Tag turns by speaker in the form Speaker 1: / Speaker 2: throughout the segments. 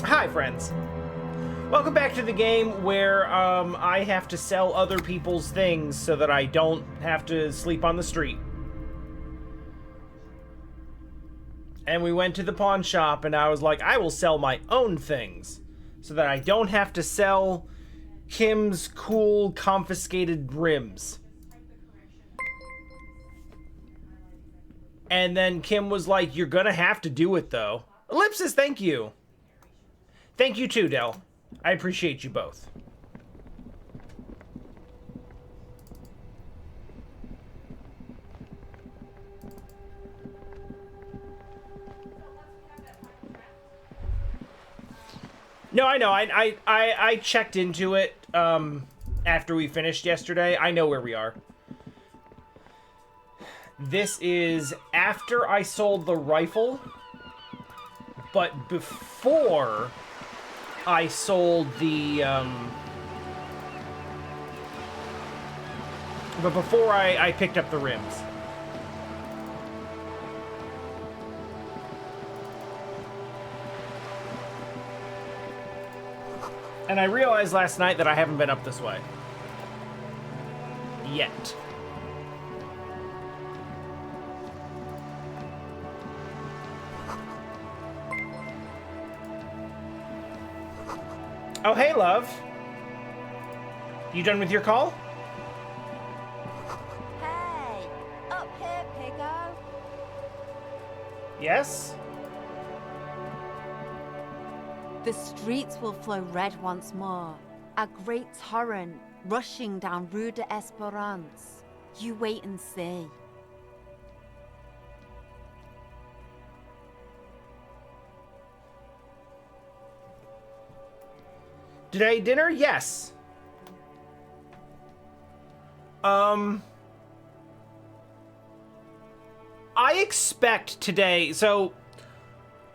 Speaker 1: Hi, friends. Welcome back to the game where I have to sell other people's things so that I don't have to sleep on the street. And we went to the pawn shop and I was like, I will sell my own things so that I don't have to sell Kim's cool confiscated rims. And then Kim was like, you're gonna have to do it though. Ellipsis, thank you. Thank you too, Del. I appreciate you both. No, I know. I checked into it after we finished yesterday. I know where we are. This is after I sold the rifle, but before I sold the, but before I picked up the rims. And I realized last night that I haven't been up this way. Yet. Oh, hey, love. You done with your call?
Speaker 2: Hey, up here, Piggo.
Speaker 1: Yes?
Speaker 2: The streets will flow red once more. A great torrent rushing down Rue de Esperance. You wait and see.
Speaker 1: Today, dinner? Yes. I expect today, so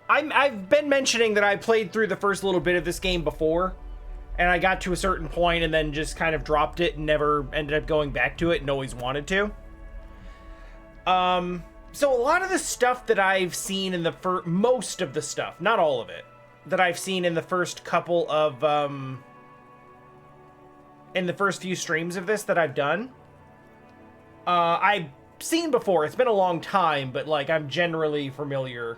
Speaker 1: I've been mentioning that I played through the first little bit of this game before, and I got to a certain point and then just kind of dropped it and never ended up going back to it and always wanted to. So a lot of the stuff that I've seen in the most of the stuff, not all of it, that I've seen in the first couple of, in the first few streams of this that I've done, I've seen before. It's been a long time, but, like, I'm generally familiar.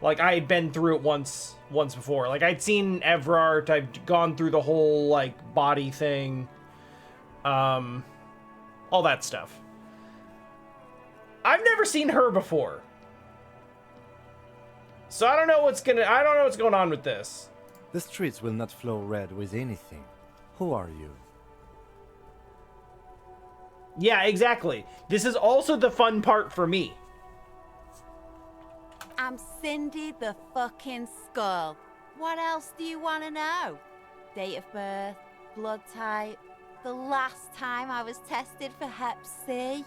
Speaker 1: Like, I had been through it once before. Like, I'd seen Evrart, I've gone through the whole, like, body thing, all that stuff. I've never seen her before. So I don't know what's going on with this.
Speaker 3: The streets will not flow red with anything. Who are you?
Speaker 1: Yeah, exactly. This is also the fun part for me.
Speaker 2: I'm Cindy the fucking Skull. What else do you want to know? Date of birth, blood type, the last time I was tested for Hep C.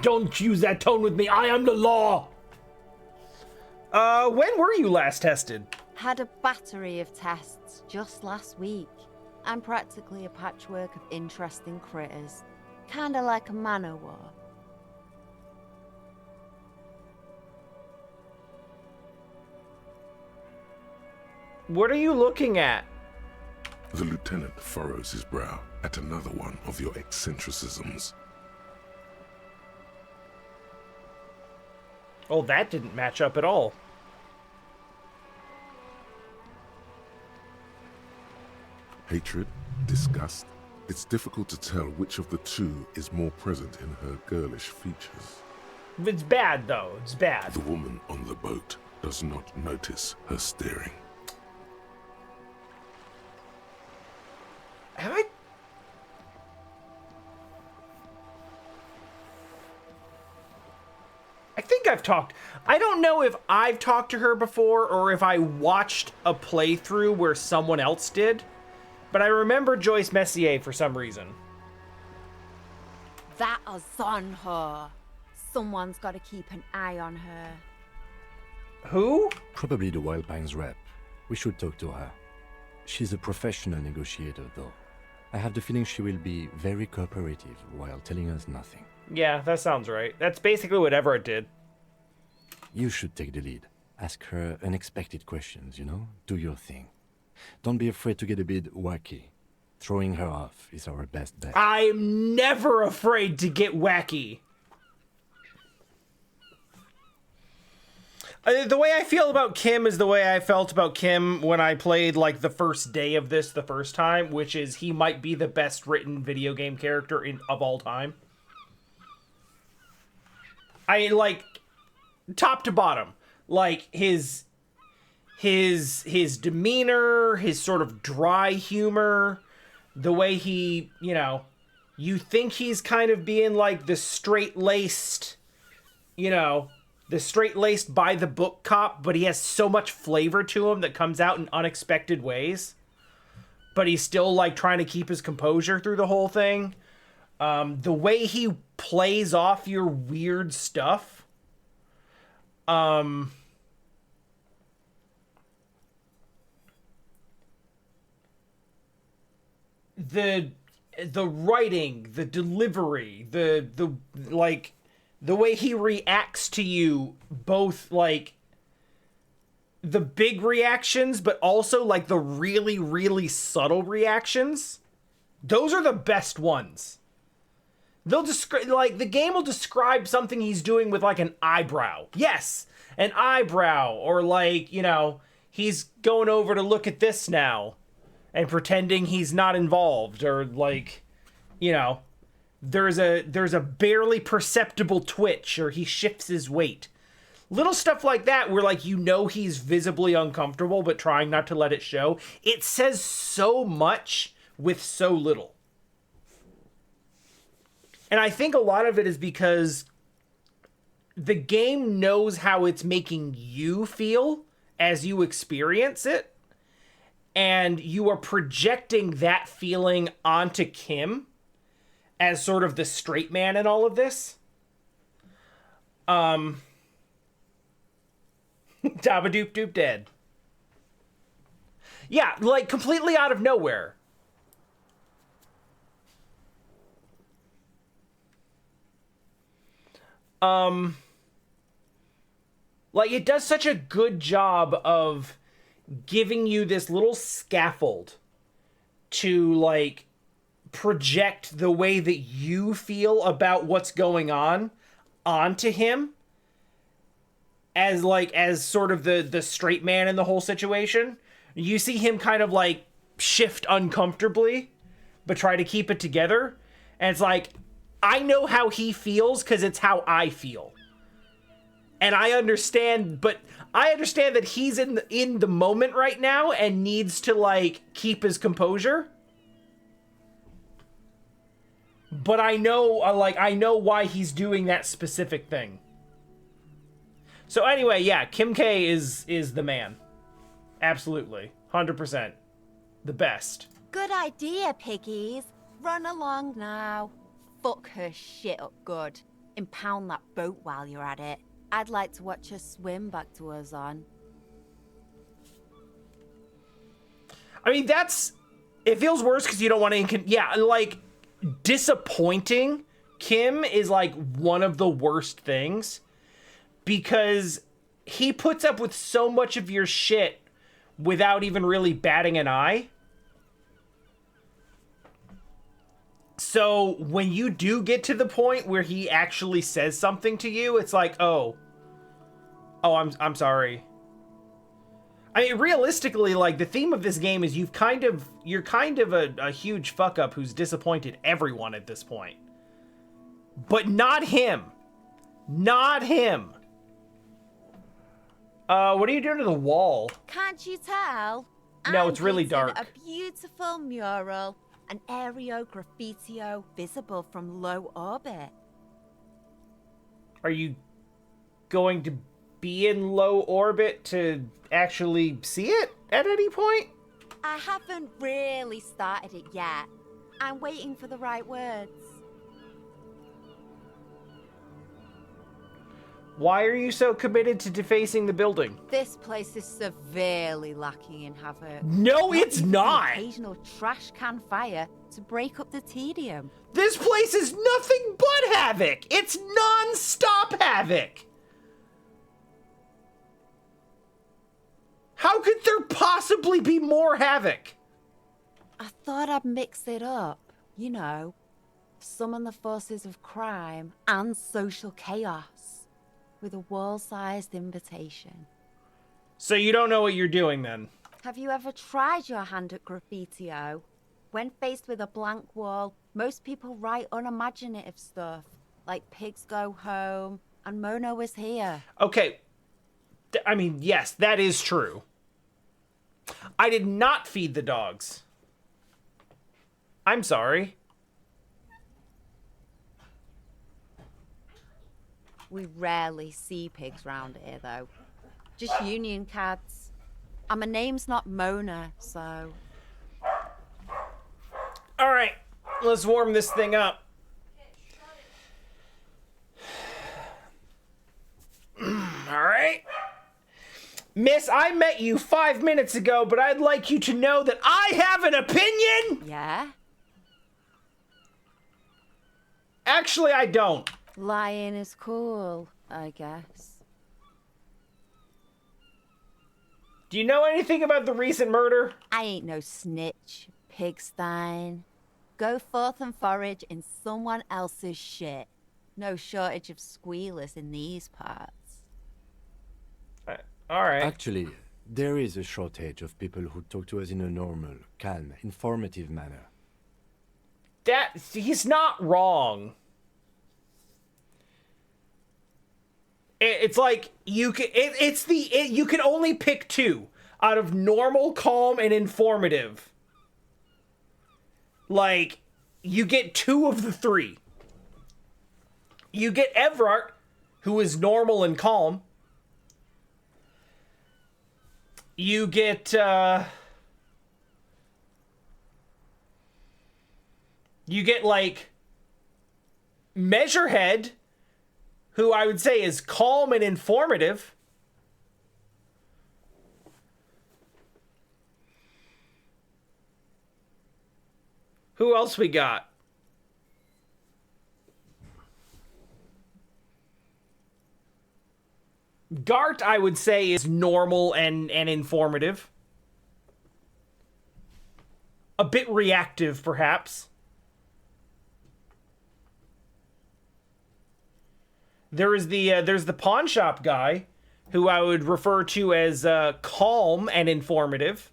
Speaker 1: Don't use that tone with me. I am the law. When were you last tested?
Speaker 2: Had a battery of tests just last week. I'm practically a patchwork of interesting critters. Kinda like a man-o'-war.
Speaker 1: What are you looking at?
Speaker 4: The lieutenant furrows his brow at another one of your eccentricisms.
Speaker 1: Oh, that didn't match up at all.
Speaker 4: Hatred, disgust. It's difficult to tell which of the two is more present in her girlish features.
Speaker 1: It's bad, though. It's bad.
Speaker 4: The woman on the boat does not notice her staring.
Speaker 1: Have I... I think I've talked... I don't know if I've talked to her before or if I watched a playthrough where someone else did, but I remember Joyce Messier for some reason.
Speaker 2: That is on her. Someone's got to keep an eye on her.
Speaker 1: Who?
Speaker 3: Probably the Wild Pines rep. We should talk to her. She's a professional negotiator, though. I have the feeling she will be very cooperative while telling us nothing.
Speaker 1: Yeah, that sounds right. That's basically what Evrart did.
Speaker 3: You should take the lead. Ask her unexpected questions, you know? Do your thing. Don't be afraid to get a bit wacky. Throwing her off is our best bet.
Speaker 1: I'm never afraid to get wacky. The way I feel about Kim is the way I felt about Kim when I played, like, the first day of this the first time, which is he might be the best written video game character of all time. I, like, top to bottom. Like, his demeanor, his sort of dry humor, the way he, you know, you think he's kind of being, like, the straight-laced, you know, the straight-laced by-the-book cop, but he has so much flavor to him that comes out in unexpected ways. But he's still, like, trying to keep his composure through the whole thing. The way he plays off your weird stuff. The writing, the delivery, the like... the way he reacts to you, both, like, the big reactions, but also, like, the really, really subtle reactions. Those are the best ones. They'll describe, like, the game will describe something he's doing with, like, an eyebrow. Yes, an eyebrow. Or, like, you know, he's going over to look at this now and pretending he's not involved. Or, like, you know... There's a barely perceptible twitch, or he shifts his weight. Little stuff like that where, like, you know he's visibly uncomfortable, but trying not to let it show. It says so much with so little. And I think a lot of it is because the game knows how it's making you feel as you experience it. And you are projecting that feeling onto Kim as sort of the straight man in all of this. Dabadoop dead. Yeah, like, completely out of nowhere. Like, it does such a good job of giving you this little scaffold to, like, project the way that you feel about what's going on onto him as, like, as sort of the straight man in the whole situation. You see him kind of, like, shift uncomfortably but try to keep it together, and it's like, I know how he feels because it's how I feel, and I understand that he's in the moment right now and needs to, like, keep his composure. But I know, I know why he's doing that specific thing. So anyway, yeah, Kim K is the man. Absolutely. 100%. The best.
Speaker 2: Good idea, piggies. Run along now. Fuck her shit up good. Impound that boat while you're at it. I'd like to watch her swim back to us on.
Speaker 1: I mean, it feels worse because you don't want to... Yeah, like... disappointing Kim is, like, one of the worst things because he puts up with so much of your shit without even really batting an eye. So when you do get to the point where he actually says something to you, it's like, oh, I'm sorry. I mean, realistically, like, the theme of this game is you're kind of a huge fuck up who's disappointed everyone at this point. But not him. Not him. What are you doing to the wall?
Speaker 2: Can't you tell?
Speaker 1: No, it's really
Speaker 2: painting
Speaker 1: dark.
Speaker 2: A beautiful mural, an aereo graffitio visible from low orbit.
Speaker 1: Are you going to be in low orbit to actually see it at any point?
Speaker 2: I haven't really started it yet. I'm waiting for the right words.
Speaker 1: Why are you so committed to defacing the building?
Speaker 2: This place is severely lacking in havoc.
Speaker 1: No, it's
Speaker 2: even
Speaker 1: not!
Speaker 2: The occasional trash can fire to break up the tedium.
Speaker 1: This place is nothing but havoc! It's non-stop havoc! How could there possibly be more havoc?
Speaker 2: I thought I'd mix it up, you know, summon the forces of crime and social chaos with a wall-sized invitation.
Speaker 1: So you don't know what you're doing then?
Speaker 2: Have you ever tried your hand at graffiti-o? When faced with a blank wall, most people write unimaginative stuff, like pigs go home and Mona was here.
Speaker 1: Okay, I mean, yes, that is true. I did not feed the dogs. I'm sorry.
Speaker 2: We rarely see pigs round here, though. Just union cats. And my name's not Mona, so...
Speaker 1: All right, let's warm this thing up. All right. Miss, I met you 5 minutes ago, but I'd like you to know that I have an opinion!
Speaker 2: Yeah?
Speaker 1: Actually, I don't.
Speaker 2: Lying is cool, I guess.
Speaker 1: Do you know anything about the recent murder?
Speaker 2: I ain't no snitch, pigstein. Go forth and forage in someone else's shit. No shortage of squealers in these parts.
Speaker 1: All right.
Speaker 3: Actually, there is a shortage of people who talk to us in a normal, calm, informative manner.
Speaker 1: He's not wrong. It's like you can. You can only pick two out of normal, calm, and informative. Like, you get two of the three. You get Evrart, who is normal and calm. You get, like, Measurehead, who I would say is calm and informative. Who else we got? Gart, I would say, is normal and informative. A bit reactive, perhaps. There's the pawn shop guy, who I would refer to as calm and informative.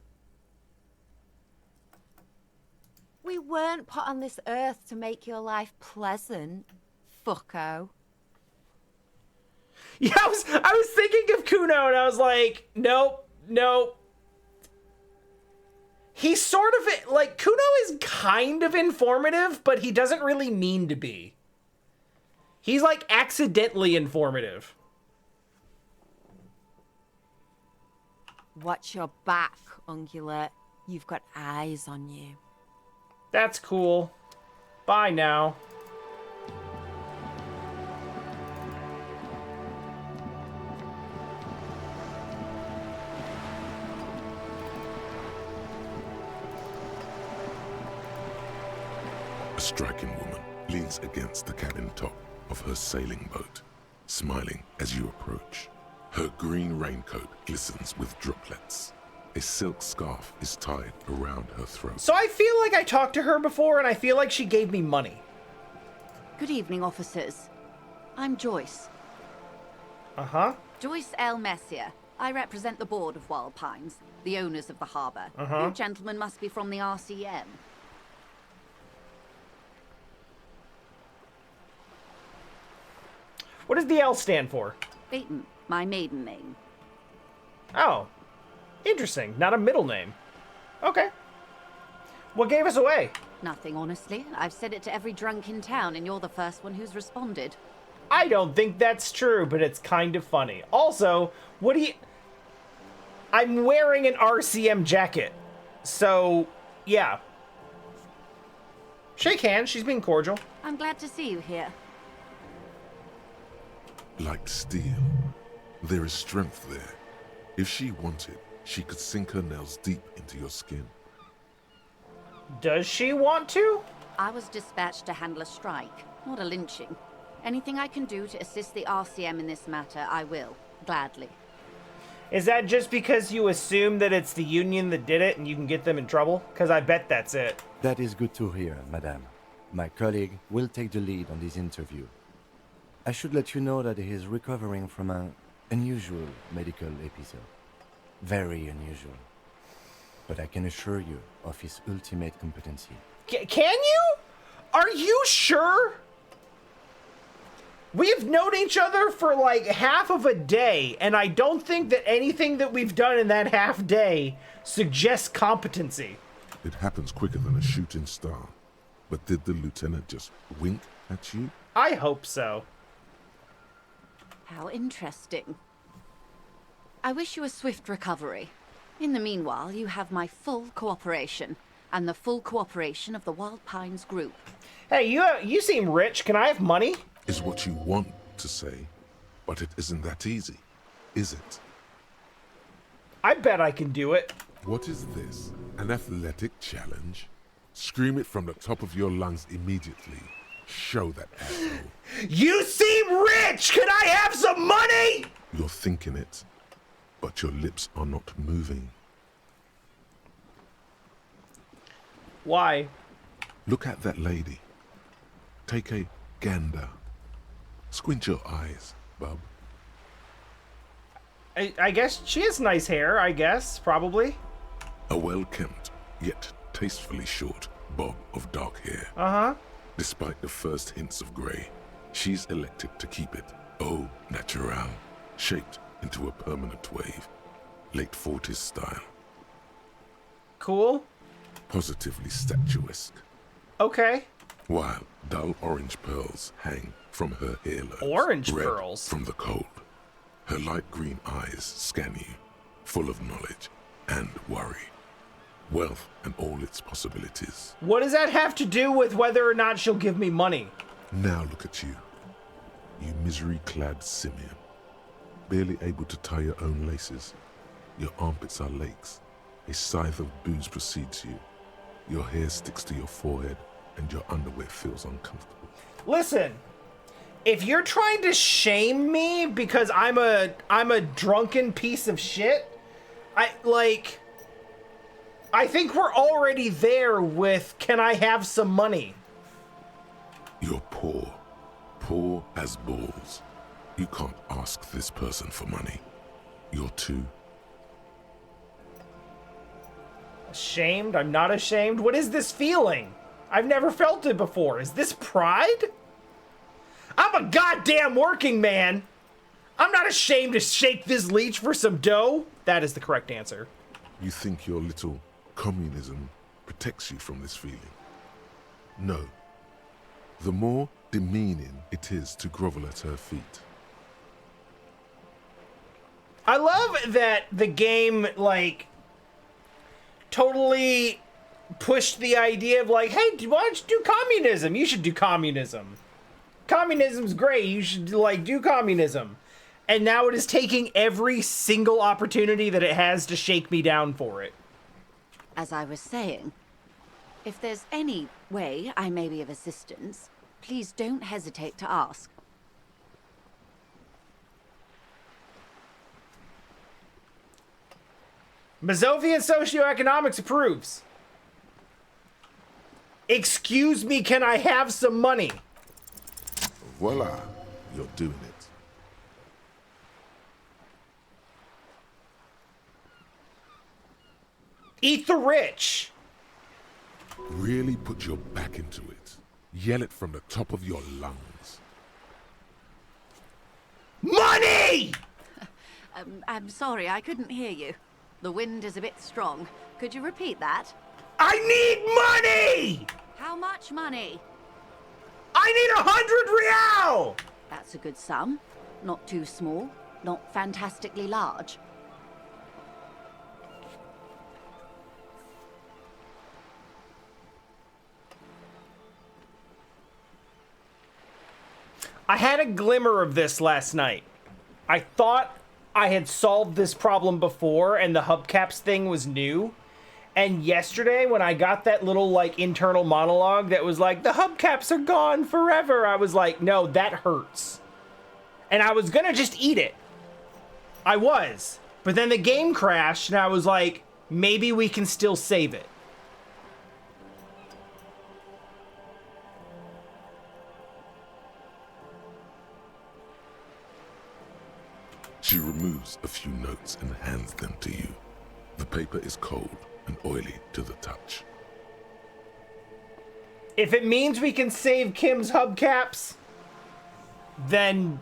Speaker 2: We weren't put on this earth to make your life pleasant, fucko.
Speaker 1: Yeah, I was thinking of Kuno, and I was like, nope. He's sort of, like, Kuno is kind of informative, but he doesn't really mean to be. He's, like, accidentally informative.
Speaker 2: Watch your back, Ungulate. You've got eyes on you.
Speaker 1: That's cool. Bye now.
Speaker 4: A striking woman leans against the cabin top of her sailing boat, smiling as you approach. Her green raincoat glistens with droplets. A silk scarf is tied around her throat.
Speaker 1: So I feel like I talked to her before, and I feel like she gave me money.
Speaker 5: Good evening, officers. I'm Joyce.
Speaker 1: Uh-huh.
Speaker 5: Joyce L. Messier. I represent the board of Wild Pines, the owners of the harbour. You gentlemen must be from the RCM.
Speaker 1: What does the L stand for?
Speaker 5: Baton, my maiden name.
Speaker 1: Oh. Interesting. Not a middle name. Okay. What gave us away?
Speaker 5: Nothing, honestly. I've said it to every drunk in town, and you're the first one who's responded.
Speaker 1: I don't think that's true, but it's kind of funny. Also, what do you... I'm wearing an RCM jacket. So, yeah. Shake hands. She's being cordial.
Speaker 5: I'm glad to see you here.
Speaker 4: like steel. There is strength there. If she wanted, she could sink her nails deep into your skin.
Speaker 1: Does she want to?
Speaker 5: I was dispatched to handle a strike, not a lynching. Anything I can do to assist the RCM in this matter, I will, gladly.
Speaker 1: Is that just because you assume that it's the Union that did it and you can get them in trouble? Because I bet that's it.
Speaker 3: That is good to hear, madame. My colleague will take the lead on this interview. I should let you know that he is recovering from an unusual medical episode. Very unusual. But I can assure you of his ultimate competency.
Speaker 1: Can you? Are you sure? We've known each other for like half of a day, and I don't think that anything that we've done in that half day suggests competency.
Speaker 4: It happens quicker than a shooting star. But did the lieutenant just wink at you?
Speaker 1: I hope so.
Speaker 5: How interesting. I wish you a swift recovery. In the meanwhile, you have my full cooperation, and the full cooperation of the Wild Pines group.
Speaker 1: Hey, you seem rich. Can I have money?
Speaker 4: Is what you want to say, but it isn't that easy, is it?
Speaker 1: I bet I can do it.
Speaker 4: What is this? An athletic challenge? Scream it from the top of your lungs immediately. Show that asshole.
Speaker 1: You seem rich! Can I have some money?
Speaker 4: You're thinking it, but your lips are not moving.
Speaker 1: Why?
Speaker 4: Look at that lady. Take a gander. Squint your eyes, bub.
Speaker 1: I guess she has nice hair, I guess, probably.
Speaker 4: A well-kempt, yet tastefully short bob of dark hair.
Speaker 1: Uh-huh.
Speaker 4: Despite the first hints of grey, she's elected to keep it au naturel, shaped into a permanent wave. Late 40s style.
Speaker 1: Cool.
Speaker 4: Positively statuesque.
Speaker 1: Okay.
Speaker 4: While dull orange pearls hang from her earlobes.
Speaker 1: Orange
Speaker 4: red
Speaker 1: pearls?
Speaker 4: from the cold. Her light green eyes scan you, full of knowledge and worry. Wealth and all its possibilities.
Speaker 1: What does that have to do with whether or not she'll give me money?
Speaker 4: Now look at you. You misery-clad simian. Barely able to tie your own laces. Your armpits are lakes. A scythe of booze precedes you. Your hair sticks to your forehead, and your underwear feels uncomfortable.
Speaker 1: Listen, if you're trying to shame me because I'm a drunken piece of shit, I think we're already there with can I have some money?
Speaker 4: You're poor. Poor as balls. You can't ask this person for money. You're too...
Speaker 1: Ashamed? I'm not ashamed. What is this feeling? I've never felt it before. Is this pride? I'm a goddamn working man. I'm not ashamed to shake this leech for some dough. That is the correct answer.
Speaker 4: You think your little communism protects you from this feeling? No. The more demeaning it is to grovel at her feet.
Speaker 1: I love that the game, like, totally pushed the idea of, like, hey, why don't you do communism? You should do communism. Communism's great. You should, like, do communism. And now it is taking every single opportunity that it has to shake me down for it.
Speaker 5: As I was saying, if there's any way I may be of assistance, please don't hesitate to ask.
Speaker 1: Mazovian Socioeconomics approves. Excuse me, can I have some money?
Speaker 4: Voila, you're doing it.
Speaker 1: Eat the rich.
Speaker 4: Really put your back into it. Yell it from the top of your lungs.
Speaker 1: Money!
Speaker 5: I'm sorry, I couldn't hear you. The wind is a bit strong. Could you repeat that?
Speaker 1: I need money!
Speaker 5: How much money?
Speaker 1: I need 100 real!
Speaker 5: That's a good sum. Not too small, not fantastically large.
Speaker 1: I had a glimmer of this last night. I thought I had solved this problem before and the hubcaps thing was new. And yesterday when I got that little like internal monologue that was like, the hubcaps are gone forever, I was like, no, that hurts. And I was gonna just eat it. I was. But then the game crashed and I was like, maybe we can still save it.
Speaker 4: She removes a few notes and hands them to you. The paper is cold and oily to the touch.
Speaker 1: If it means we can save Kim's hubcaps, then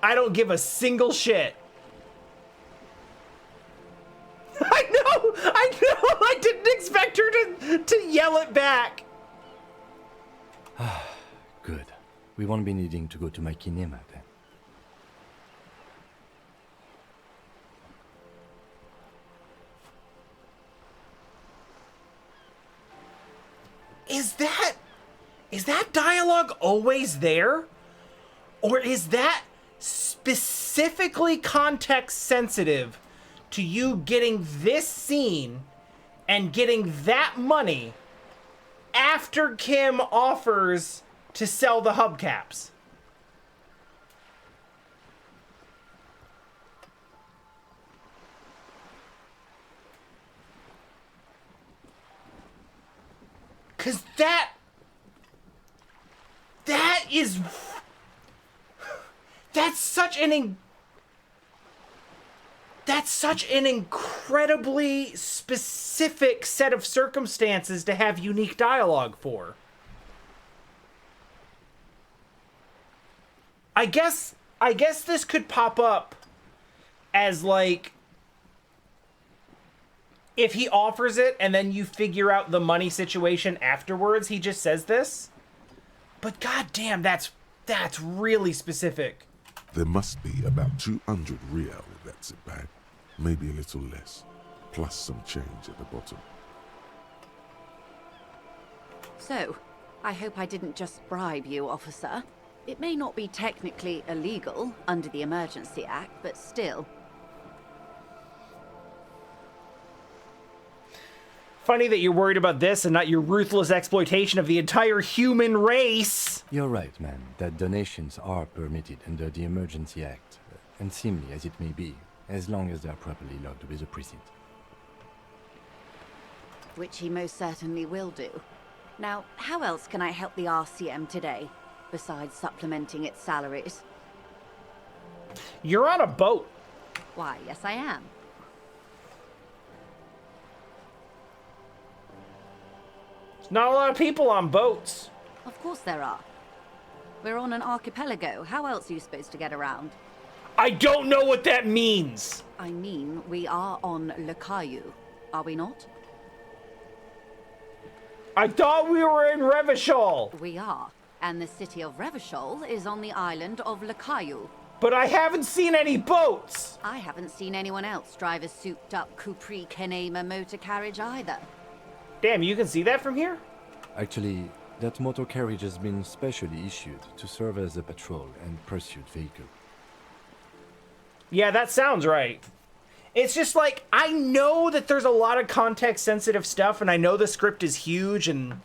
Speaker 1: I don't give a single shit. I know, I didn't expect her to yell it back.
Speaker 3: Good. We won't be needing to go to my kinema then.
Speaker 1: Is that dialogue always there? Or is that specifically context sensitive to you getting this scene and getting that money after Kim offers to sell the hubcaps? Cause that's such an incredibly specific set of circumstances to have unique dialogue for. I guess this could pop up as like if he offers it and then you figure out the money situation afterwards, he just says this. But goddamn, that's really specific.
Speaker 4: There must be about 200 real in that zip bag. Maybe a little less. Plus some change at the bottom.
Speaker 5: So, I hope I didn't just bribe you, officer. It may not be technically illegal under the Emergency Act, but still.
Speaker 1: Funny that you're worried about this and not your ruthless exploitation of the entire human race.
Speaker 3: You're right, man, that donations are permitted under the Emergency Act, unseemly as it may be, as long as they are properly logged with the precinct.
Speaker 5: Which he most certainly will do. Now, how else can I help the RCM today, besides supplementing its salaries?
Speaker 1: You're on a boat.
Speaker 5: Why, yes I am.
Speaker 1: Not a lot of people on boats.
Speaker 5: Of course there are. We're on an archipelago. How else are you supposed to get around?
Speaker 1: I don't know what that means.
Speaker 5: I mean, we are on Le Caillou, are we not?
Speaker 1: I thought we were in Revachol.
Speaker 5: We are. And the city of Revachol is on the island of Le Caillou.
Speaker 1: But I haven't seen any boats.
Speaker 5: I haven't seen anyone else drive a souped-up Capri Kenema motor carriage either.
Speaker 1: Damn, you can see that from here?
Speaker 3: Actually, that motor carriage has been specially issued to serve as a patrol and pursuit vehicle.
Speaker 1: Yeah, that sounds right. It's just like, I know that there's a lot of context-sensitive stuff, and I know the script is huge, and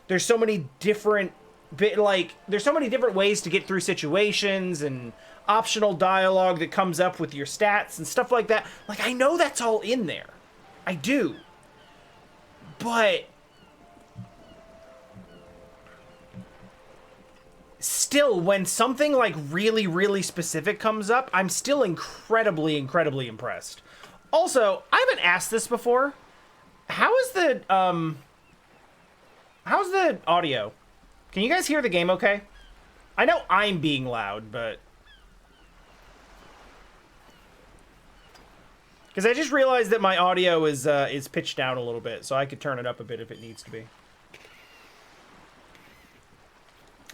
Speaker 1: there's so many different there's so many different ways to get through situations, and optional dialogue that comes up with your stats and stuff like that. Like, I know that's all in there. I do. But still, when something like really, really specific comes up, I'm still incredibly, incredibly impressed. Also, I haven't asked this before. How's the audio? Can you guys hear the game okay? I know I'm being loud, but because I just realized that my audio is pitched down a little bit, so I could turn it up a bit if it needs to be.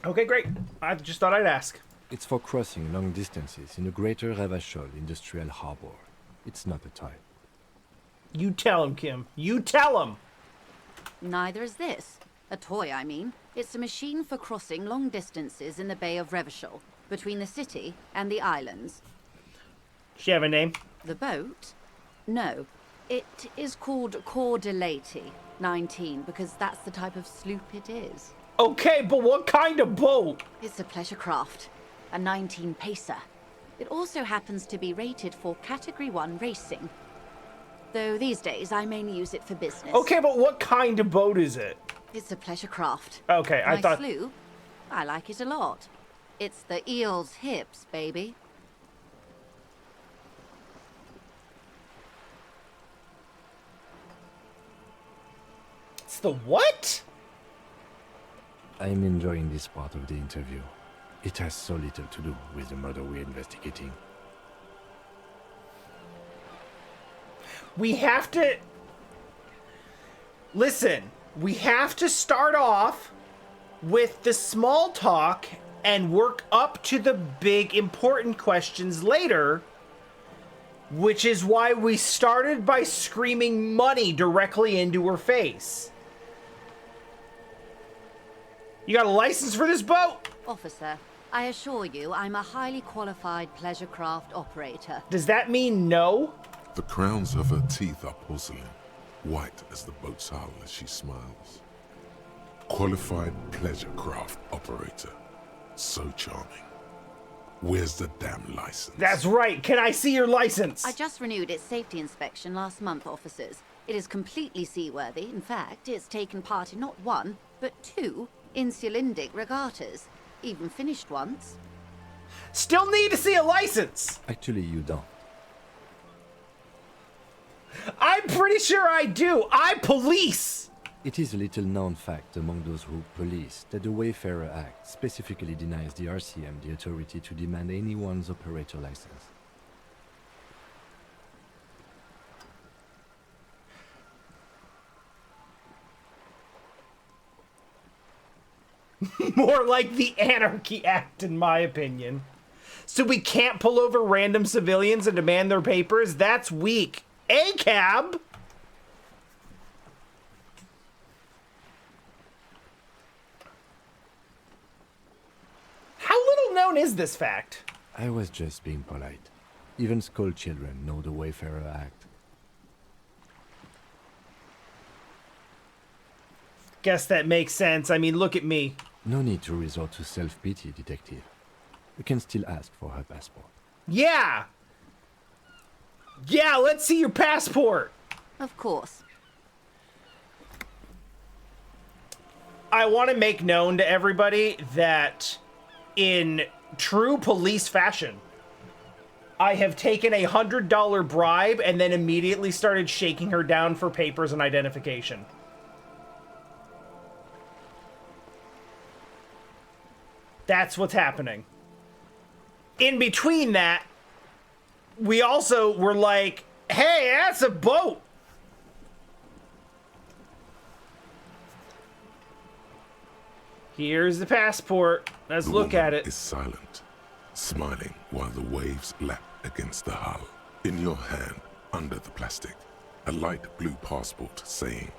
Speaker 1: Okay, great. I just thought I'd ask.
Speaker 3: It's for crossing long distances in the greater Revachol industrial harbor. It's not a toy.
Speaker 1: You tell him, Kim. You tell him!
Speaker 5: Neither is this. A toy, I mean. It's a machine for crossing long distances in the Bay of Revachol, between the city and the islands.
Speaker 1: Does she have a name?
Speaker 5: The boat? No. It is called Cordelati 19, because that's the type of sloop it is.
Speaker 1: Okay, but what kind of boat?
Speaker 5: It's a pleasure craft. A 19 pacer. It also happens to be rated for Category 1 racing. Though these days, I mainly use it for business.
Speaker 1: Okay, but what kind of boat is it?
Speaker 5: It's a pleasure craft.
Speaker 1: Okay, I
Speaker 5: My
Speaker 1: thought...
Speaker 5: sloop? I like it a lot. It's the eel's hips, baby.
Speaker 1: It's the what?
Speaker 3: I'm enjoying this part of the interview. It has so little to do with the murder we're investigating.
Speaker 1: We have to... Listen, we have to start off with the small talk and work up to the big important questions later, which is why we started by screaming money directly into her face. You got a license for this boat?
Speaker 5: Officer, I assure you I'm a highly qualified pleasure craft operator.
Speaker 1: Does that mean no?
Speaker 4: The crowns of her teeth are porcelain, white as the boat's hull as she smiles. Qualified pleasure craft operator. So charming. Where's the damn license?
Speaker 1: That's right. Can I see your license?
Speaker 5: I just renewed its safety inspection last month, officers. It is completely seaworthy. In fact, it's taken part in not one, but two insulindic regattas. Even finished once.
Speaker 1: Still need to see a license.
Speaker 3: Actually, you don't.
Speaker 1: I'm pretty sure I do. I police.
Speaker 3: It is a little known fact among those who police that the Wayfarer Act specifically denies the RCM the authority to demand anyone's operator license.
Speaker 1: More like the Anarchy Act, in my opinion. So we can't pull over random civilians and demand their papers? That's weak. A-cab? How little known is this fact?
Speaker 3: I was just being polite. Even school children know the Wayfarer Act.
Speaker 1: Guess that makes sense. I mean, look at me.
Speaker 3: No need to resort to self-pity, detective. You can still ask for her passport.
Speaker 1: Yeah! Yeah, let's see your passport!
Speaker 5: Of course.
Speaker 1: I want to make known to everybody that in true police fashion, I have taken a $100 bribe and then immediately started shaking her down for papers and identification. That's what's happening. In between that, we also were like, hey, that's a boat. Here's the passport. Let's look at it.
Speaker 4: Is silent, smiling while the waves lap against the hull. In your hand, under the plastic, a light blue passport saying,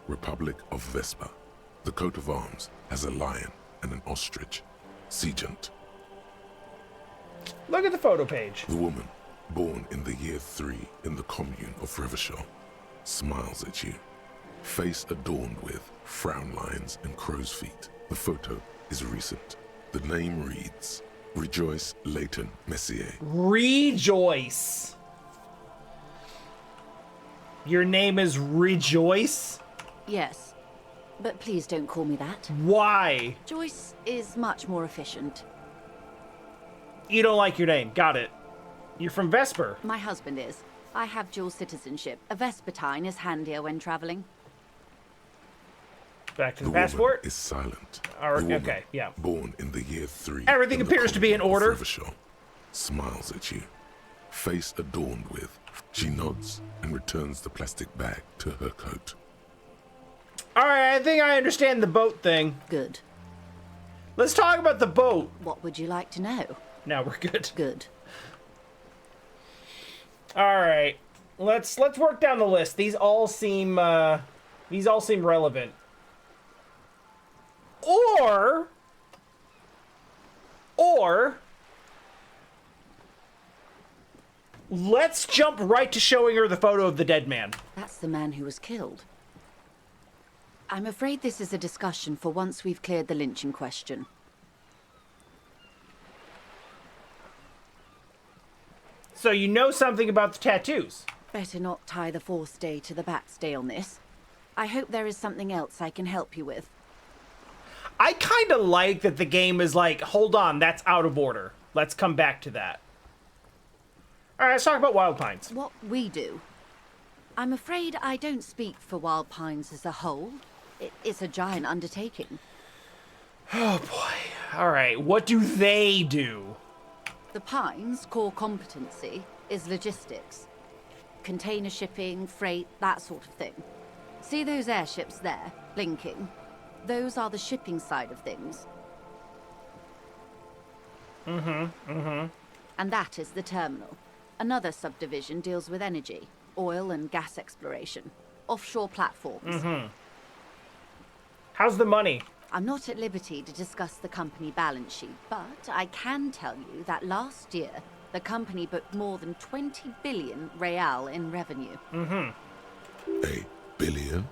Speaker 4: Republic of Vespa. The coat of arms has a lion and an ostrich. Seagent.
Speaker 1: Look at the photo page.
Speaker 4: The woman, born in the year 3 in the commune of Revachol, smiles at you. Face adorned with frown lines and crow's feet. The photo is recent. The name reads, Rejoice Leighton Messier.
Speaker 1: Rejoice. Your name is Rejoice?
Speaker 5: Yes. But please don't call me that.
Speaker 1: Why?
Speaker 5: Joyce is much more efficient.
Speaker 1: You don't like your name. Got it. You're from Vesper.
Speaker 5: My husband is. I have dual citizenship. A Vespertine is handier when traveling.
Speaker 1: Back to the
Speaker 4: woman
Speaker 1: passport.
Speaker 4: is silent.
Speaker 1: Or,
Speaker 4: The woman,
Speaker 1: okay, yeah.
Speaker 4: Born in the year 3.
Speaker 1: Everything
Speaker 4: in the
Speaker 1: appears to be in
Speaker 4: commune of
Speaker 1: order.
Speaker 4: Revachol, smiles at you. Face adorned with. She nods and returns the plastic bag to her coat.
Speaker 1: Alright, I think I understand the boat thing.
Speaker 5: Good.
Speaker 1: Let's talk about the boat.
Speaker 5: What would you like to know?
Speaker 1: Now we're good.
Speaker 5: Good.
Speaker 1: Alright. Let's work down the list. These all seem relevant. Or let's jump right to showing her the photo of the dead man.
Speaker 5: That's the man who was killed. I'm afraid this is a discussion for once we've cleared the lynching question.
Speaker 1: So you know something about the tattoos.
Speaker 5: Better not tie the fourth day to the bat's day on this. I hope there is something else I can help you with.
Speaker 1: I kind of like that the game is like, hold on, that's out of order. Let's come back to that. All right, let's talk about Wild Pines.
Speaker 5: What we do. I'm afraid I don't speak for Wild Pines as a whole. It's a giant undertaking.
Speaker 1: Oh boy. All right, what do they do?
Speaker 5: The Pines' core competency is logistics. Container shipping, freight, that sort of thing. See those airships there, blinking? Those are the shipping side of things. And that is the terminal. Another subdivision deals with energy, oil and gas exploration, offshore platforms.
Speaker 1: How's the money?
Speaker 5: I'm not at liberty to discuss the company balance sheet, but I can tell you that last year, the company booked more than 20 billion real in revenue.
Speaker 4: A billion?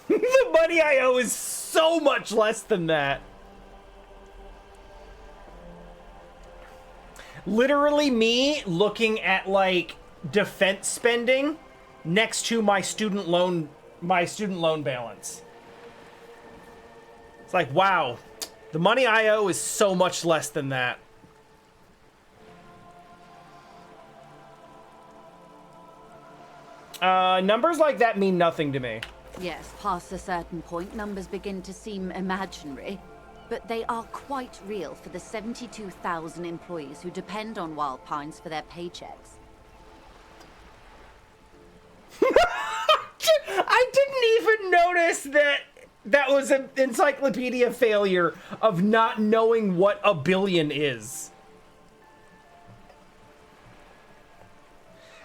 Speaker 1: The money I owe is so much less than that. Literally me looking at like defense spending next to my student loan balance. It's like, wow, the money I owe is so much less than that. Numbers like that mean nothing to me.
Speaker 5: Yes, past a certain point, numbers begin to seem imaginary, but they are quite real for the 72,000 employees who depend on Wild Pines for their paychecks.
Speaker 1: I didn't even notice that was an encyclopedia failure of not knowing what a billion is.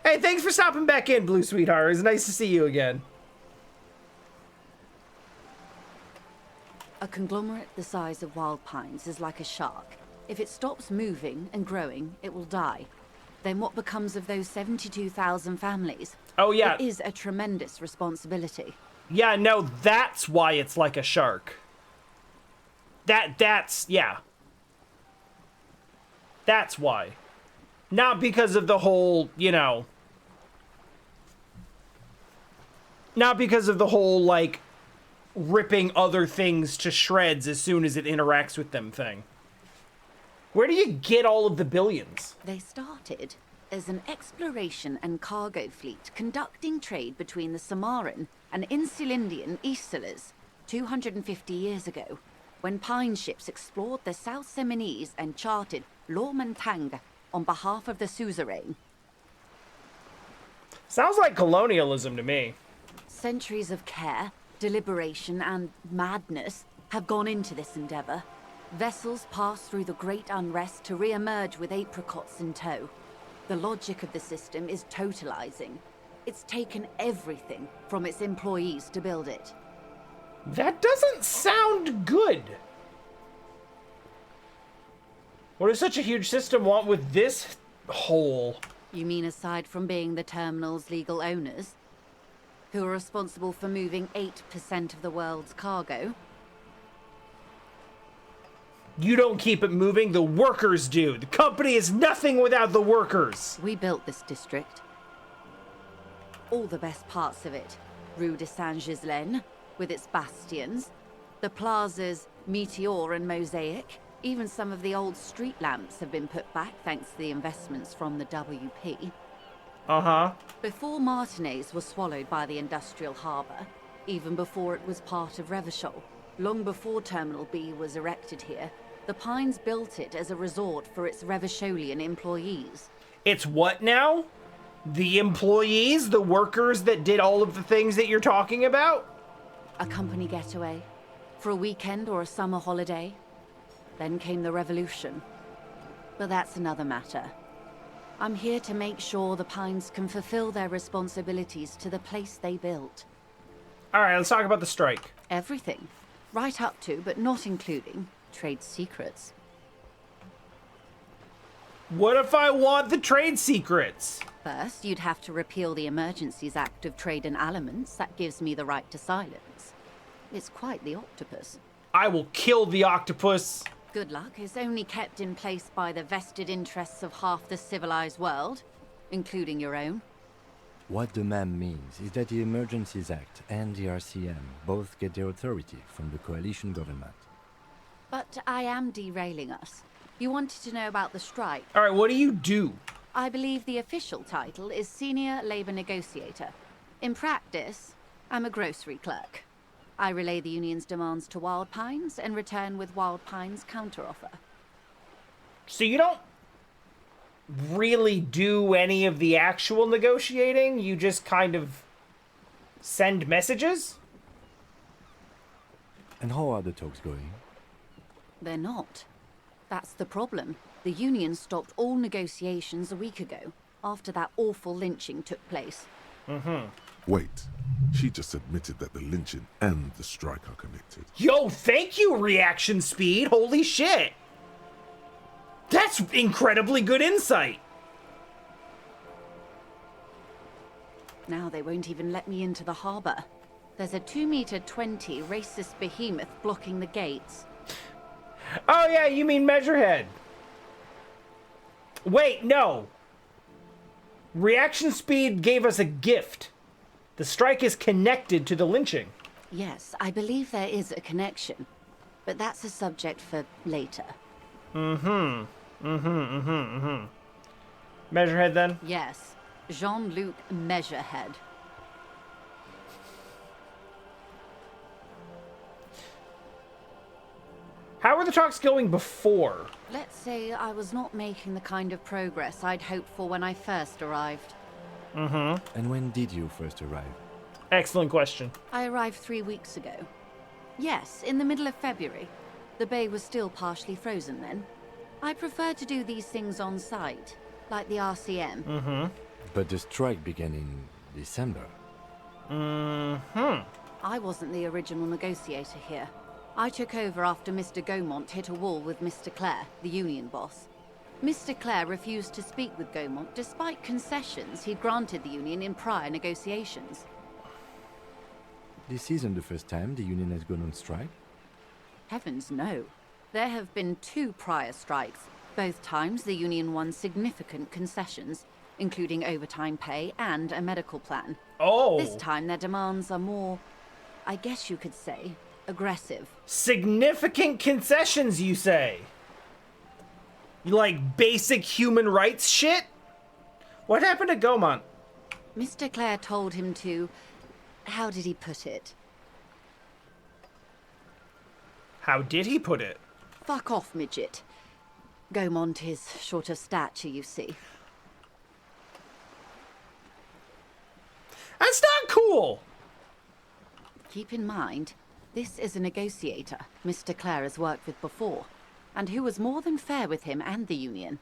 Speaker 1: Hey, thanks for stopping back in, Blue Sweetheart. It's nice to see you again.
Speaker 5: A conglomerate the size of Wild Pines is like a shark. If it stops moving and growing, it will die. Then what becomes of those 72,000 families?
Speaker 1: Oh, yeah.
Speaker 5: It is a tremendous responsibility.
Speaker 1: Yeah, no, that's why it's like a shark. Yeah. That's why. Not because of the whole, not because of the whole, like, ripping other things to shreds as soon as it interacts with them thing. Where do you get all of the billions?
Speaker 5: They started as an exploration and cargo fleet conducting trade between the Samaran and Insulindian Isolas 250 years ago, when Pine ships explored the South Seminese and charted Lomantang on behalf of the suzerain.
Speaker 1: Sounds like colonialism to me.
Speaker 5: Centuries of care, deliberation, and madness have gone into this endeavor. Vessels pass through the great unrest to re-emerge with apricots in tow. The logic of the system is totalizing. It's taken everything from its employees to build it.
Speaker 1: That doesn't sound good. What does such a huge system want with this hole?
Speaker 5: You mean aside from being the terminal's legal owners, who are responsible for moving 8% of the world's cargo?
Speaker 1: You don't keep it moving, the workers do. The company is nothing without the workers.
Speaker 5: We built this district. All the best parts of it. Rue de Saint-Ghislain, with its bastions. The plazas Meteor and Mosaic. Even some of the old street lamps have been put back thanks to the investments from the WP. Before Martinez was swallowed by the industrial harbour, even before it was part of Revachol, long before Terminal B was erected here, the Pines built it as a resort for its Revacholian employees.
Speaker 1: It's what now? The employees? The workers that did all of the things that you're talking about?
Speaker 5: A company getaway, for a weekend or a summer holiday. Then came the revolution. But that's another matter. I'm here to make sure the Pines can fulfill their responsibilities to the place they built.
Speaker 1: All right, let's talk about the strike.
Speaker 5: Everything. Right up to, but not including, trade secrets.
Speaker 1: What if I want the trade secrets?
Speaker 5: First, you'd have to repeal the Emergencies Act of Trade in Elements that gives me the right to silence. It's quite the octopus.
Speaker 1: I will kill the octopus.
Speaker 5: Good luck. It's only kept in place by the vested interests of half the civilized world, including your own.
Speaker 3: What the ma'am means is that the Emergencies Act and the RCM both get their authority from the coalition government.
Speaker 5: But I am derailing us. You wanted to know about the strike.
Speaker 1: All right, what do you do?
Speaker 5: I believe the official title is Senior Labor Negotiator. In practice, I'm a grocery clerk. I relay the union's demands to Wild Pines and return with Wild Pines' counteroffer.
Speaker 1: So you don't really do any of the actual negotiating? You just kind of send messages?
Speaker 3: And how are the talks going?
Speaker 5: They're not. That's the problem. The union stopped all negotiations a week ago, after that awful lynching took place.
Speaker 4: Wait. She just admitted that the lynching and the strike are connected.
Speaker 1: Yo, thank you, reaction speed. Holy shit. That's incredibly good insight.
Speaker 5: Now they won't even let me into the harbor. There's a 2-meter-20 racist behemoth blocking the gates.
Speaker 1: Oh yeah, you mean Measurehead. Wait, no. Reaction speed gave us a gift. The strike is connected to the lynching.
Speaker 5: Yes, I believe there is a connection. But that's a subject for later.
Speaker 1: Measurehead then?
Speaker 5: Yes, Jean-Luc Measurehead.
Speaker 1: How were the talks going before?
Speaker 5: Let's say I was not making the kind of progress I'd hoped for when I first arrived.
Speaker 3: And when did you first arrive?
Speaker 1: Excellent question.
Speaker 5: I arrived 3 weeks ago. Yes, in the middle of February. The bay was still partially frozen then. I prefer to do these things on site, like the RCM.
Speaker 3: But the strike began in December.
Speaker 5: I wasn't the original negotiator here. I took over after Mr. Gaumont hit a wall with Mr. Clare, the union boss. Mr. Clare refused to speak with Gaumont despite concessions he'd granted the union in prior negotiations.
Speaker 3: This isn't the first time the union has gone on strike.
Speaker 5: Heavens no. There have been 2 prior strikes. Both times the union won significant concessions, including overtime pay and a medical plan.
Speaker 1: Oh.
Speaker 5: This time their demands are more, I guess you could say, aggressive.
Speaker 1: Significant concessions, you say? You like basic human rights shit? What happened to Gaumont?
Speaker 5: Mr. Clare told him to... how did he put it?
Speaker 1: How did he put it?
Speaker 5: Fuck off, midget. Gaumont is short of stature, you see.
Speaker 1: That's not cool!
Speaker 5: Keep in mind, this is a negotiator Mr. Clare has worked with before, and who was more than fair with him and the union.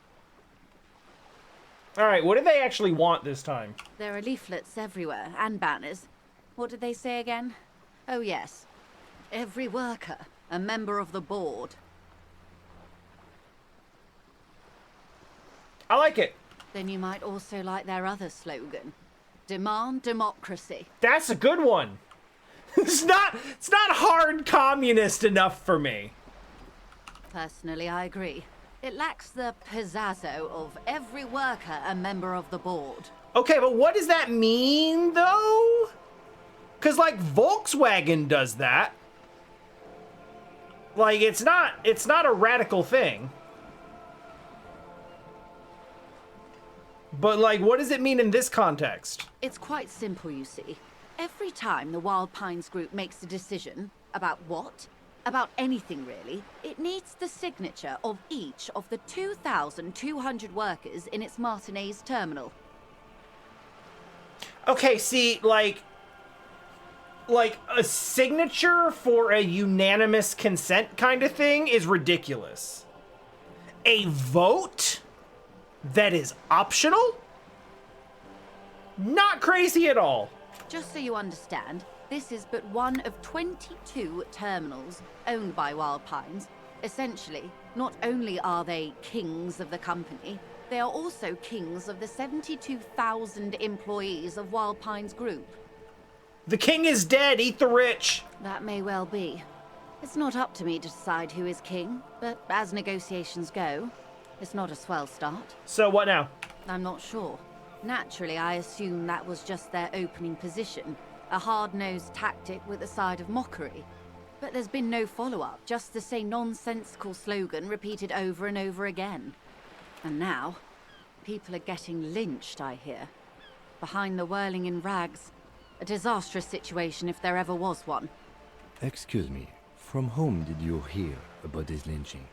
Speaker 1: Alright, what do they actually want this time?
Speaker 5: There are leaflets everywhere, and banners. What did they say again? Oh yes. Every worker, a member of the board.
Speaker 1: I like it.
Speaker 5: Then you might also like their other slogan. Demand democracy.
Speaker 1: That's a good one. It's not hard communist enough for me.
Speaker 5: Personally, I agree. It lacks the pizzazzo of every worker a member of the board.
Speaker 1: Okay, but what does that mean, though? Because, like, Volkswagen does that. Like, it's not a radical thing. But, like, what does it mean in this context?
Speaker 5: It's quite simple, you see. Every time the Wild Pines group makes a decision about what? About anything, really, it needs the signature of each of the 2,200 workers in its Martinez terminal.
Speaker 1: Okay, see, like a signature for a unanimous consent kind of thing is ridiculous. A vote that is optional? Not crazy at all.
Speaker 5: Just so you understand, this is but one of 22 terminals owned by Wild Pines. Essentially, not only are they kings of the company, they are also kings of the 72,000 employees of Wild Pines Group.
Speaker 1: The king is dead, eat the rich!
Speaker 5: That may well be. It's not up to me to decide who is king, but as negotiations go, it's not a swell start.
Speaker 1: So what now?
Speaker 5: I'm not sure. Naturally, I assume that was just their opening position, a hard-nosed tactic with a side of mockery. But there's been no follow-up, just the same nonsensical slogan repeated over and over again. And now, people are getting lynched, I hear. Behind the whirling in rags. A disastrous situation if there ever was one.
Speaker 3: Excuse me, from whom did you hear about this lynching?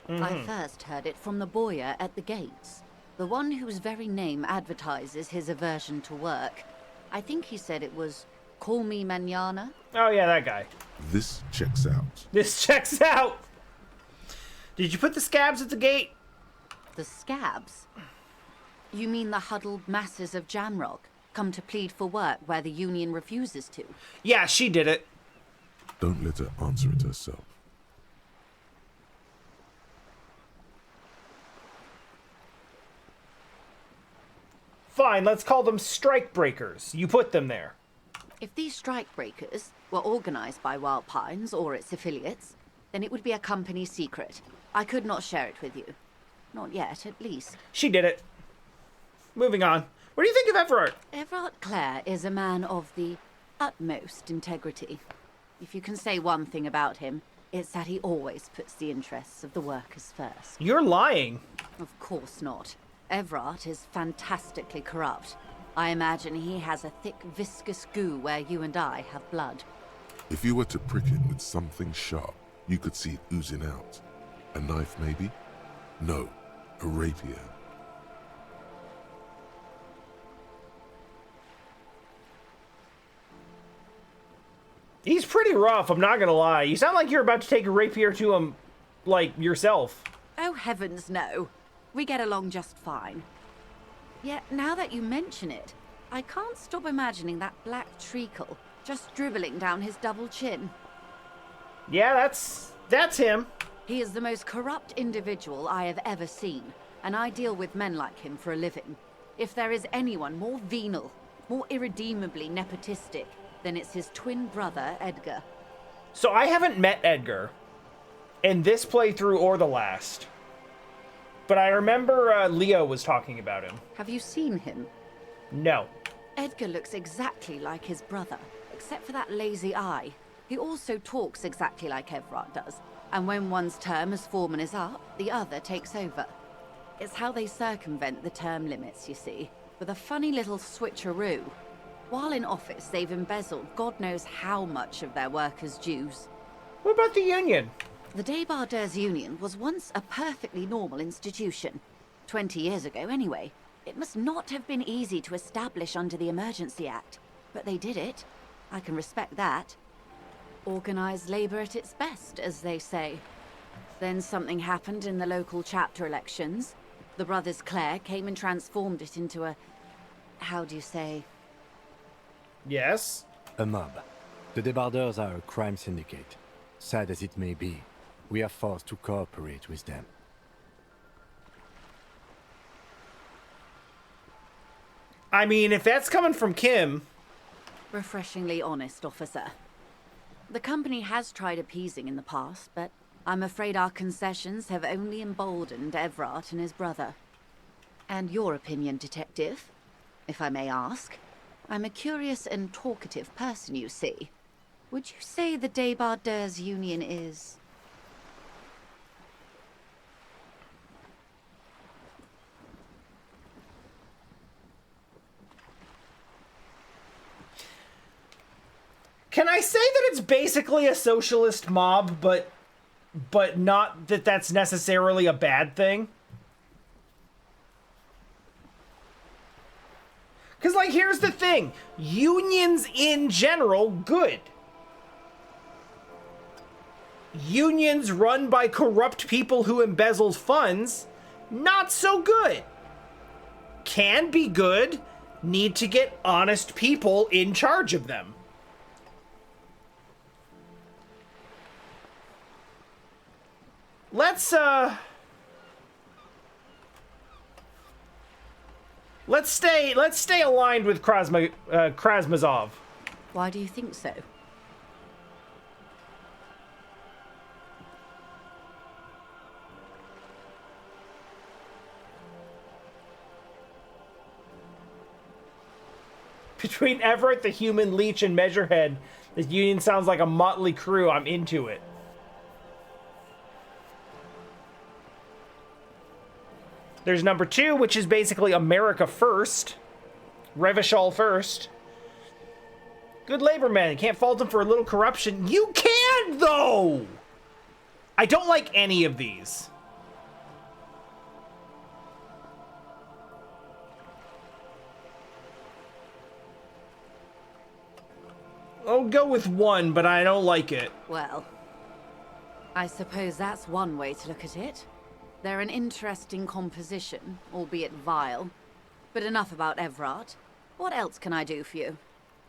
Speaker 5: I first heard it from the bowyer at the gates. The one whose very name advertises his aversion to work. I think he said it was, "Call me mañana."
Speaker 1: Oh yeah, that guy.
Speaker 4: This checks out.
Speaker 1: This checks out! Did you put the scabs at the gate?
Speaker 5: The scabs? You mean the huddled masses of Jamrock, come to plead for work where the union refuses to?
Speaker 1: Yeah, she did it.
Speaker 4: Don't let her answer it herself.
Speaker 1: Fine, let's call them strike breakers. You put them there.
Speaker 5: If these strikebreakers were organized by Wild Pines or its affiliates, then it would be a company secret. I could not share it with you. Not yet, at least.
Speaker 1: She did it. Moving on. What do you think of Evrart?
Speaker 5: Evrart Clare is a man of the utmost integrity. If you can say one thing about him, it's that he always puts the interests of the workers first.
Speaker 1: You're lying.
Speaker 5: Of course not. Evrart is fantastically corrupt. I imagine he has a thick, viscous goo where you and I have blood.
Speaker 4: If you were to prick him with something sharp, you could see it oozing out. A knife, maybe? No, a rapier.
Speaker 1: He's pretty rough, I'm not gonna lie. You sound like you're about to take a rapier to him, like, yourself.
Speaker 5: Oh, heavens no. We get along just fine. Yet, now that you mention it, I can't stop imagining that black treacle just dribbling down his double chin.
Speaker 1: Yeah, that's him.
Speaker 5: He is the most corrupt individual I have ever seen, and I deal with men like him for a living. If there is anyone more venal, more irredeemably nepotistic, then it's his twin brother, Edgar.
Speaker 1: So I haven't met Edgar in this playthrough or the last. But I remember Leo was talking about him.
Speaker 5: Have you seen him?
Speaker 1: No.
Speaker 5: Edgar looks exactly like his brother, except for that lazy eye. He also talks exactly like Evrart does, and when one's term as foreman is up, the other takes over. It's how they circumvent the term limits, you see, with a funny little switcheroo. While in office, they've embezzled God knows how much of their workers' dues.
Speaker 1: What about the union?
Speaker 5: The Debardeurs Union was once a perfectly normal institution. 20 years ago, anyway. It must not have been easy to establish under the Emergency Act, but they did it. I can respect that. Organized labor at its best, as they say. Then something happened in the local chapter elections. The brothers Clare came and transformed it into a... how do you say?
Speaker 1: Yes?
Speaker 3: A mob. The Debardeurs are a crime syndicate. Sad as it may be, we are forced to cooperate with them.
Speaker 1: I mean, if that's coming from Kim...
Speaker 5: Refreshingly honest, officer. The company has tried appeasing in the past, but I'm afraid our concessions have only emboldened Evrart and his brother. And your opinion, detective, if I may ask? I'm a curious and talkative person, you see. Would you say the Debardeurs Union is...
Speaker 1: Can I say that it's basically a socialist mob, but not that that's necessarily a bad thing? Because, like, here's the thing. Unions in general, good. Unions run by corrupt people who embezzle funds, not so good. Can be good, need to get honest people in charge of them. Let's stay aligned with Krasmazov.
Speaker 5: Why do you think so?
Speaker 1: Between Evrart, the human leech, and Measurehead, this union sounds like a motley crew. I'm into it. There's number 2, which is basically America first. Revachol first. Good labor, man. You can't fault them for a little corruption. You can, though! I don't like any of these. I'll go with 1, but I don't like it.
Speaker 5: Well, I suppose that's one way to look at it. They're an interesting composition, albeit vile. But enough about Evrart. What else can I do for you?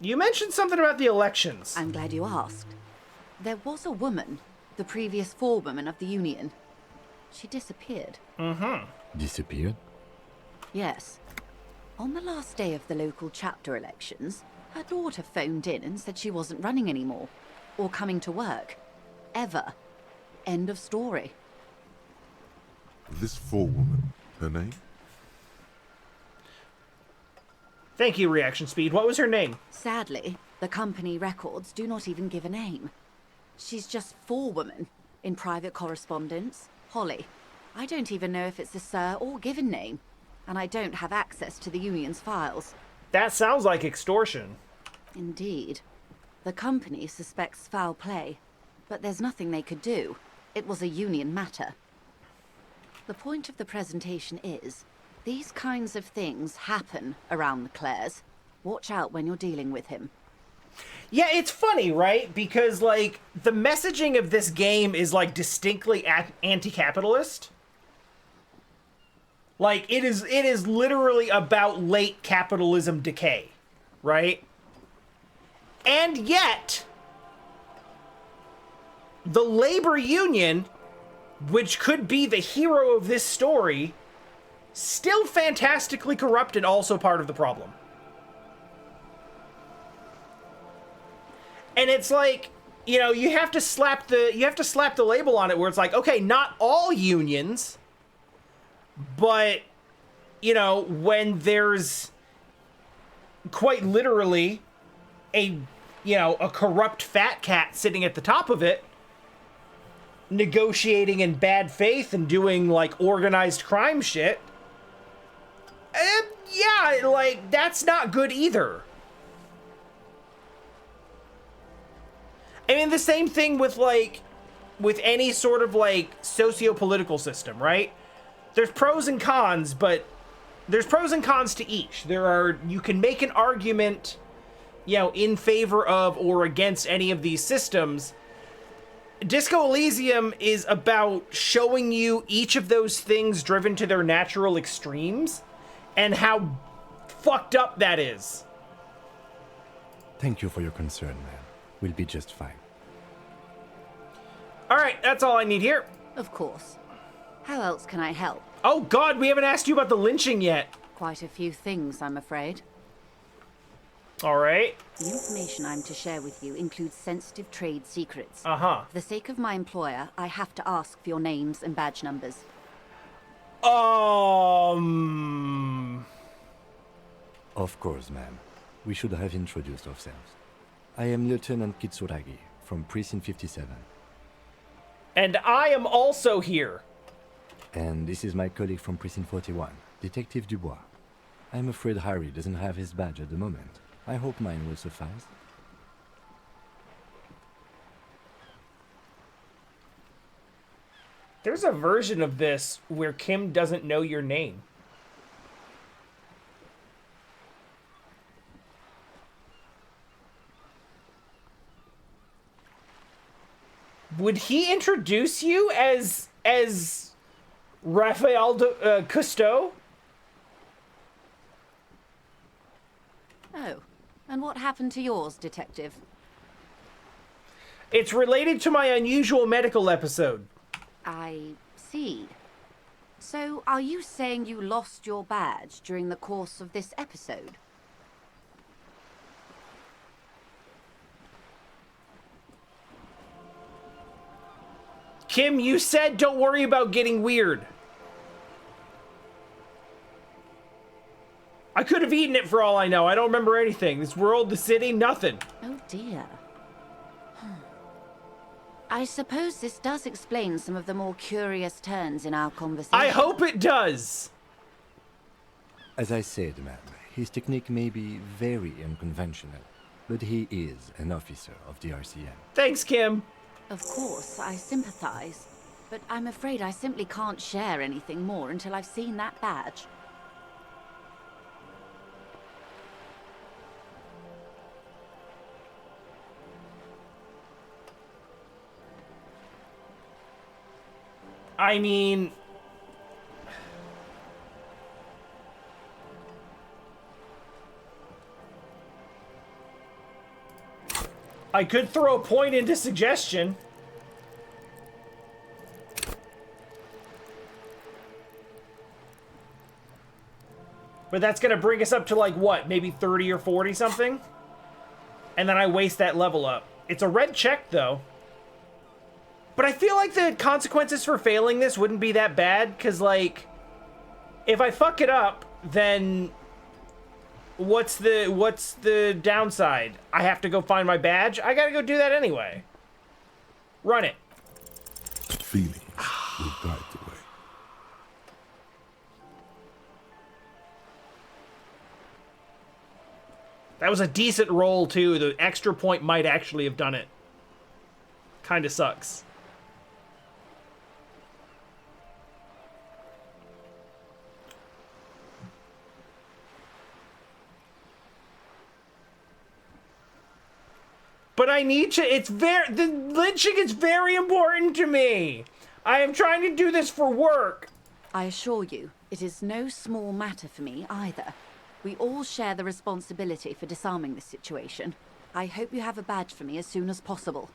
Speaker 1: You mentioned something about the elections.
Speaker 5: I'm glad you asked. There was a woman, the previous forewoman of the Union. She disappeared.
Speaker 3: Disappeared?
Speaker 5: Yes. On the last day of the local chapter elections, her daughter phoned in and said she wasn't running anymore. Or coming to work. Ever. End of story.
Speaker 4: This forewoman, her name?
Speaker 1: Thank you, Reaction Speed. What was her name?
Speaker 5: Sadly, the company records do not even give a name. She's just forewoman in private correspondence. Holly. I don't even know if it's a sir or given name. And I don't have access to the Union's files.
Speaker 1: That sounds like extortion.
Speaker 5: Indeed. The company suspects foul play, but there's nothing they could do. It was a Union matter. The point of the presentation is, these kinds of things happen around the Clares. Watch out when you're dealing with him.
Speaker 1: Yeah, it's funny, right? Because, like, the messaging of this game is, like, distinctly anti-capitalist. Like, it is literally about late capitalism decay, right? And yet, the labor union, which could be the hero of this story, still fantastically corrupt and also part of the problem. And it's like, you know, you have to slap the label on it where it's like, okay, not all unions, but, you know, when there's quite literally a corrupt fat cat sitting at the top of it, negotiating in bad faith and doing, like, organized crime shit, yeah, like, that's not good either. I mean, the same thing with, like, with any sort of, like, socio-political system, right? There's pros and cons, but there's pros and cons to each. You can make an argument, you know, in favor of or against any of these systems. Disco Elysium is about showing you each of those things driven to their natural extremes and how fucked up that is.
Speaker 3: Thank you for your concern, man. We'll be just fine.
Speaker 1: All right, that's all I need here.
Speaker 5: Of course. How else can I help?
Speaker 1: Oh God, we haven't asked you about the lynching yet.
Speaker 5: Quite a few things, I'm afraid.
Speaker 1: All right.
Speaker 5: The information I'm to share with you includes sensitive trade secrets.
Speaker 1: Uh-huh.
Speaker 5: For the sake of my employer, I have to ask for your names and badge numbers.
Speaker 3: Of course, ma'am. We should have introduced ourselves. I am Lieutenant Kitsuragi from Precinct 57.
Speaker 1: And I am also here.
Speaker 3: And this is my colleague from Precinct 41, Detective Dubois. I'm afraid Harry doesn't have his badge at the moment. I hope mine will suffice.
Speaker 1: There's a version of this where Kim doesn't know your name. Would he introduce you as Raphael Cousteau?
Speaker 5: Oh, and what happened to yours, Detective?
Speaker 1: It's related to my unusual medical episode.
Speaker 5: I see. So, are you saying you lost your badge during the course of this episode?
Speaker 1: Kim, you said don't worry about getting weird. I could have eaten it for all I know. I don't remember anything. This world, the city, nothing.
Speaker 5: Oh dear. I suppose this does explain some of the more curious turns in our conversation.
Speaker 1: I hope it does.
Speaker 3: As I said, ma'am, his technique may be very unconventional, but he is an officer of the RCM.
Speaker 1: Thanks, Kim.
Speaker 5: Of course, I sympathize. But I'm afraid I simply can't share anything more until I've seen that badge.
Speaker 1: I mean... I could throw a point into suggestion. But that's gonna bring us up to like what, maybe 30 or 40 something? And then I waste that level up. It's a red check though. But I feel like the consequences for failing this wouldn't be that bad, because like, if I fuck it up, then what's the downside? I have to go find my badge? I gotta go do that anyway. Run it.
Speaker 4: Feelings will guide the way.
Speaker 1: That was a decent roll too. The extra point might actually have done it. Kinda sucks. But I need to, the lynching is very important to me. I am trying to do this for work.
Speaker 5: I assure you, it is no small matter for me either. We all share the responsibility for disarming this situation. I hope you have a badge for me as soon as possible.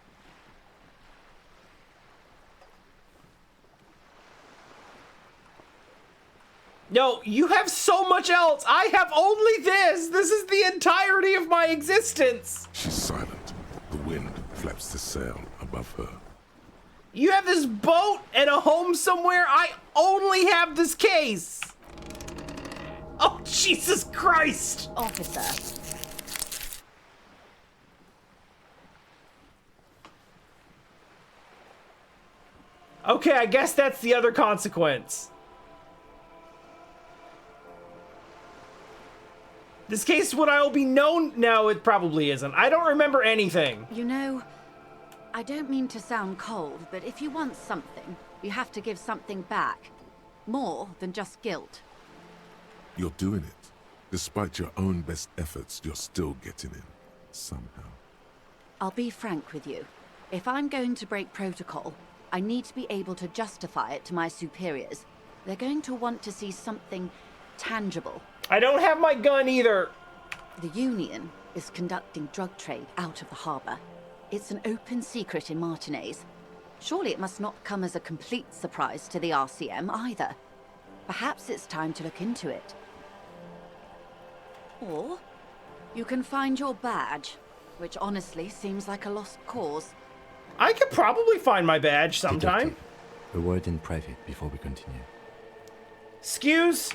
Speaker 1: No, you have so much else. I have only this. This is the entirety of my existence.
Speaker 4: She's silent. The wind flaps the sail above her.
Speaker 1: You have this boat and a home somewhere. I only have this case. Oh, Jesus Christ.
Speaker 5: Officer.
Speaker 1: Okay, I guess that's the other consequence. This case would I will be known? No, it probably isn't. I don't remember anything.
Speaker 5: You know, I don't mean to sound cold, but if you want something, you have to give something back. More than just guilt.
Speaker 4: You're doing it. Despite your own best efforts, you're still getting in. Somehow.
Speaker 5: I'll be frank with you. If I'm going to break protocol, I need to be able to justify it to my superiors. They're going to want to see something tangible.
Speaker 1: I don't have my gun either.
Speaker 5: The Union is conducting drug trade out of the harbor. It's an open secret in Martinez. Surely it must not come as a complete surprise to the RCM either. Perhaps it's time to look into it. Or you can find your badge, which honestly seems like a lost cause.
Speaker 1: I could probably find my badge sometime.
Speaker 3: Detective, a word in private before we continue.
Speaker 1: Excuse?